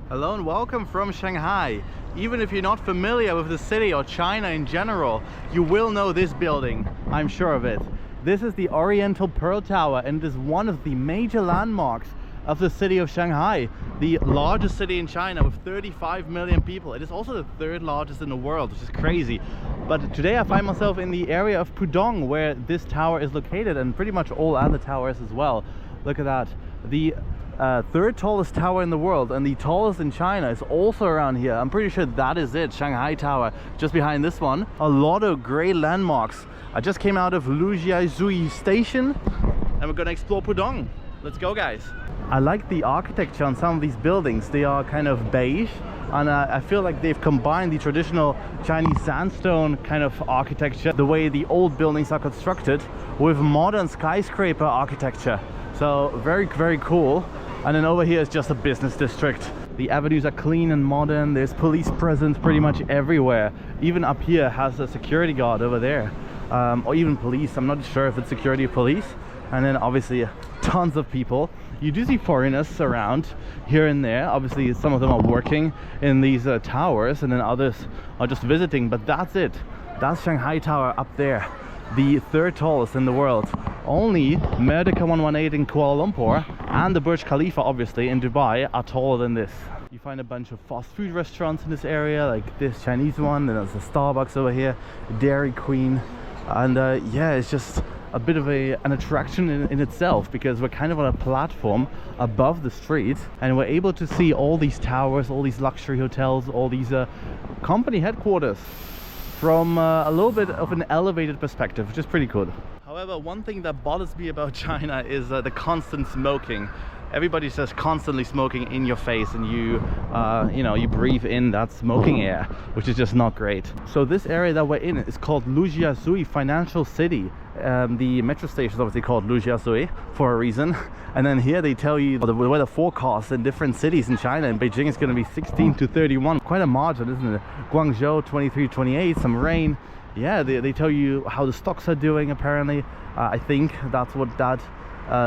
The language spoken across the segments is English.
Hello and welcome from Shanghai. Even if you're not familiar with the city or China in general, you will know this building, I'm sure of it. This is the Oriental Pearl Tower and it is one of the major landmarks of the city of Shanghai, the largest city in China with 35 million people. It is also the third largest in the world, which is crazy. But today I find myself in the area of Pudong where this tower is located and pretty much all other towers as well. Look at that. The third tallest tower in the world and the tallest in China is also around here. I'm pretty sure that is it, Shanghai Tower, just behind this one. A lot of great landmarks. I just came out of Lujiazui station and we're gonna explore Pudong. Let's go, guys. I like the architecture on some of these buildings. They are kind of beige and I feel like they've combined the traditional Chinese sandstone kind of architecture, the way the old buildings are constructed, with modern skyscraper architecture. So very cool. And then over here is just a business district. The avenues are clean and modern. There's police presence pretty much everywhere. Even up here has a security guard over there, or even police. I'm not sure if it's security or police. And then obviously tons of people. You do see foreigners around here and there. Obviously some of them are working in these towers and then others are just visiting, but that's it. That's Shanghai Tower up there, the third tallest in the world. Only Merdeka 118 in Kuala Lumpur and the Burj Khalifa obviously in Dubai are taller than this. You find a bunch of fast food restaurants in this area, like this Chinese one, then there's a Starbucks over here, Dairy Queen, and yeah, it's just a bit of an attraction in itself, because we're kind of on a platform above the street and we're able to see all these towers, all these luxury hotels, all these company headquarters from a little bit of an elevated perspective, which is pretty cool. However, one thing that bothers me about China is the constant smoking. Everybody says constantly smoking in your face, and you know, you breathe in that smoking air, which is just not great. So this area that we're in is called Lujiazui Financial City. The metro station is obviously called Lujiazui for a reason. And then here they tell you the weather forecast in different cities in China. In Beijing it's going to be 16 to 31. Quite a margin, isn't it? Guangzhou 23 to 28, some rain. Yeah, they tell you how the stocks are doing apparently. I think that's what that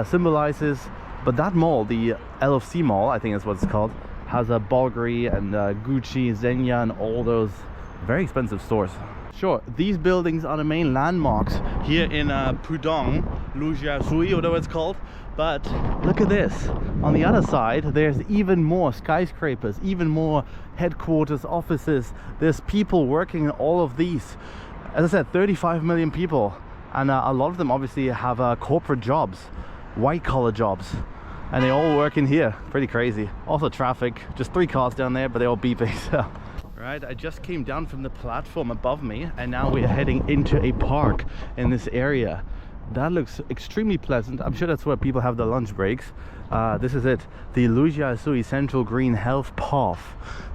symbolizes. But that mall, the LFC mall, I think is what it's called, has a Bulgari and Gucci, Xenia and all those very expensive stores. Sure, these buildings are the main landmarks here in Pudong, Lujiazui, whatever it's called. But look at this. On the other side, there's even more skyscrapers, even more headquarters, offices. There's people working in all of these. As I said, 35 million people. And a lot of them obviously have corporate jobs, white collar jobs, and they all work in here. Pretty crazy. Also traffic, just 3 cars down there, but they're all beeping. So right, I just came down from the platform above me and now we're heading into a park in this area. That looks extremely pleasant. I'm sure that's where people have their lunch breaks. This is it, the Lujiazui Central Green Health Path.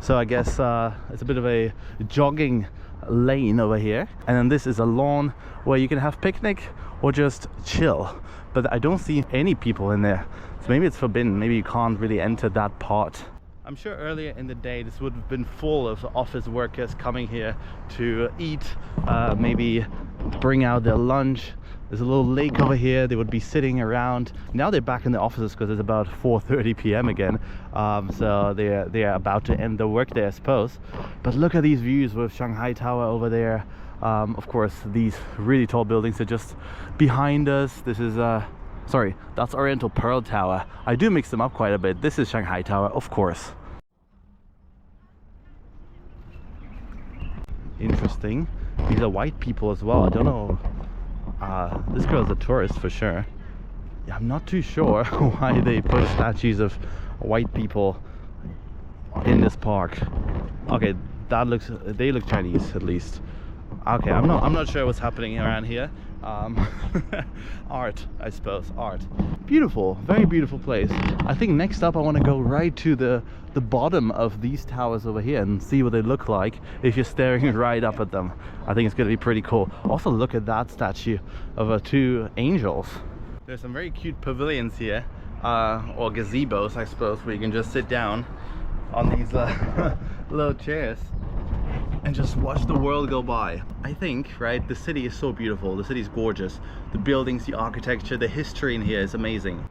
So I guess it's a bit of a jogging lane over here, and then this is a lawn where you can have picnic or just chill, but I don't see any people in there, so maybe it's forbidden. Maybe you can't really enter that part. I'm sure earlier in the day this would have been full of office workers coming here to eat, maybe bring out their lunch. There's a little lake over here. They would be sitting around. Now they're back in the offices because it's about 4:30 p.m. again. So they're about to end their work there, I suppose. But look at these views with Shanghai Tower over there. Of course, these really tall buildings are just behind us. This is sorry, that's Oriental Pearl Tower. I do mix them up quite a bit. This is Shanghai Tower, of course. Interesting. These are white people as well. I don't know. This girl's a tourist for sure. Yeah, I'm not too sure why they put statues of white people in this park. Okay, they look Chinese at least. Okay, I'm not sure what's happening around here. Art, I suppose, art. Beautiful, very beautiful place. I think next up I want to go right to the bottom of these towers over here and see what they look like if you're staring right up at them. I think it's going to be pretty cool. Also look at that statue of 2 angels. There's some very cute pavilions here, or gazebos I suppose, where you can just sit down on these little chairs and just watch the world go by. I think, right, the city is so beautiful, the city is gorgeous. The buildings, the architecture, the history in here is amazing.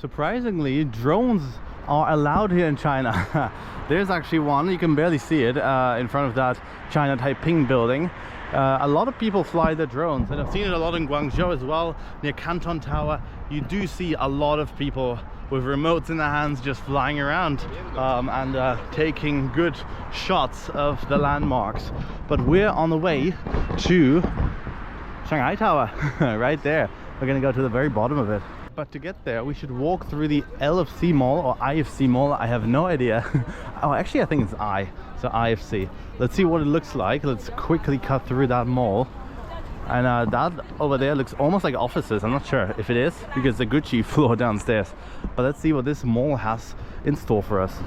Surprisingly, drones are allowed here in China. There's actually one, you can barely see it, in front of that China Taiping building. A lot of people fly their drones, and I've seen it a lot in Guangzhou as well, near Canton Tower. You do see a lot of people with remotes in their hands just flying around and taking good shots of the landmarks. But we're on the way to Shanghai Tower, right there. We're gonna go to the very bottom of it. But to get there, we should walk through the LFC Mall or IFC Mall. I have no idea. Oh, actually, I think it's I. So IFC. Let's see what it looks like. Let's quickly cut through that mall. And that over there looks almost like offices. I'm not sure if it is, because the Gucci floor downstairs. But let's see what this mall has in store for us.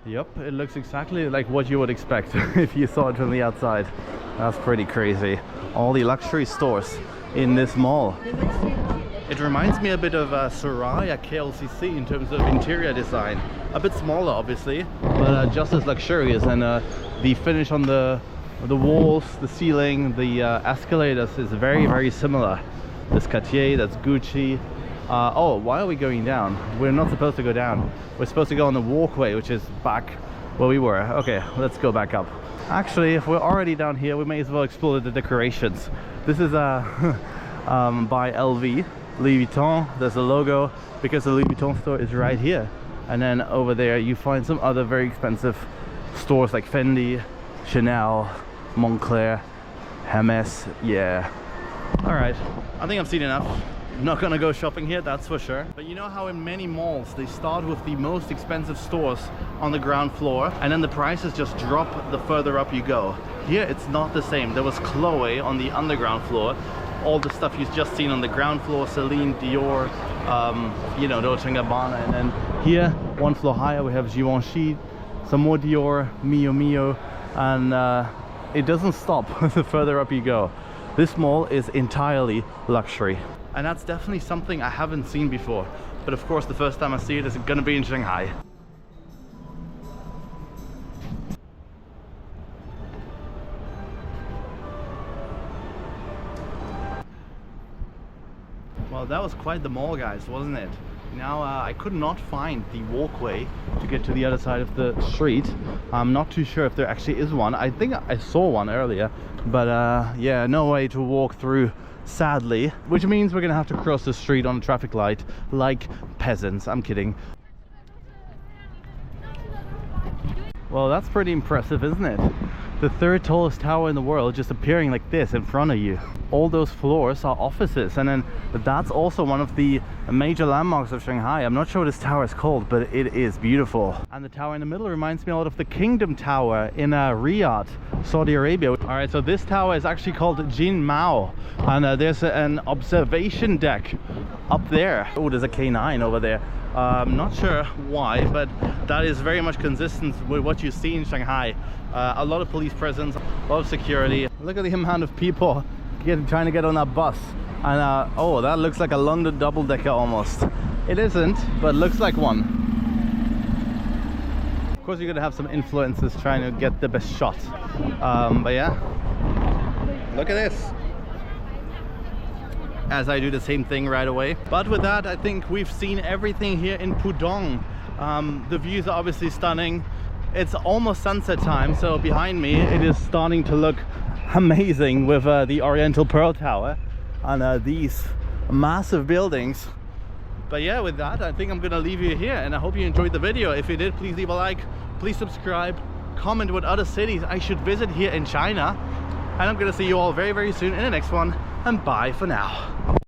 Yep, it looks exactly like what you would expect if you saw it from the outside. That's pretty crazy. All the luxury stores in this mall. It reminds me a bit of Sarai at KLCC in terms of interior design. A bit smaller, obviously, but just as luxurious. And the finish on the walls, the ceiling, the escalators is very, very similar. This Cartier, that's Gucci. Oh, why are we going down? We're not supposed to go down. We're supposed to go on the walkway, which is back where we were. Okay, let's go back up. Actually, if we're already down here, we may as well explore the decorations. This is by LV, Louis Vuitton. There's a logo because the Louis Vuitton store is right here. And then over there you find some other very expensive stores like Fendi, Chanel, Moncler, Hermes. Yeah. All right, I think I've seen enough. Not gonna go shopping here, that's for sure. But you know how in many malls they start with the most expensive stores on the ground floor, and then the prices just drop the further up you go. Here it's not the same. There was Chloe on the underground floor, all the stuff you've just seen on the ground floor, Celine, Dior, you know, Dolce & Gabbana. And then here, one floor higher, we have Givenchy, some more Dior, Mio Mio, and it doesn't stop the further up you go. This mall is entirely luxury. And that's definitely something I haven't seen before. But of course, the first time I see it is gonna be in Shanghai. Well, that was quite the mall, guys, wasn't it? Now, I could not find the walkway to get to the other side of the street. I'm not too sure if there actually is one. I think I saw one earlier, but yeah, no way to walk through, sadly, which means we're gonna have to cross the street on a traffic light like peasants. I'm kidding. Well, that's pretty impressive, isn't it? The third tallest tower in the world just appearing like this in front of you. All those floors are offices, and then that's also one of the major landmarks of Shanghai. I'm not sure what this tower is called, but it is beautiful. And the tower in the middle reminds me a lot of the Kingdom Tower in Riyadh, Saudi Arabia. All right, so this tower is actually called Jin Mao, and there's an observation deck up there. Oh, there's a K9 over there. I'm not sure why, but that is very much consistent with what you see in Shanghai. A lot of police presence, a lot of security. Look at the amount of people trying to get on that bus. And oh, that looks like a London double-decker almost. It isn't, but looks like one. Of course, you're gonna have some influencers trying to get the best shot. But yeah, look at this. As I do the same thing right away. But with that, I think we've seen everything here in Pudong. The views are obviously stunning. It's almost sunset time, so behind me it is starting to look amazing with the Oriental Pearl Tower and these massive buildings. But yeah, with that, I think I'm gonna leave you here, and I hope you enjoyed the video. If you did, please leave a like, please subscribe, comment what other cities I should visit here in China, and I'm gonna see you all very, very soon in the next one, and bye for now.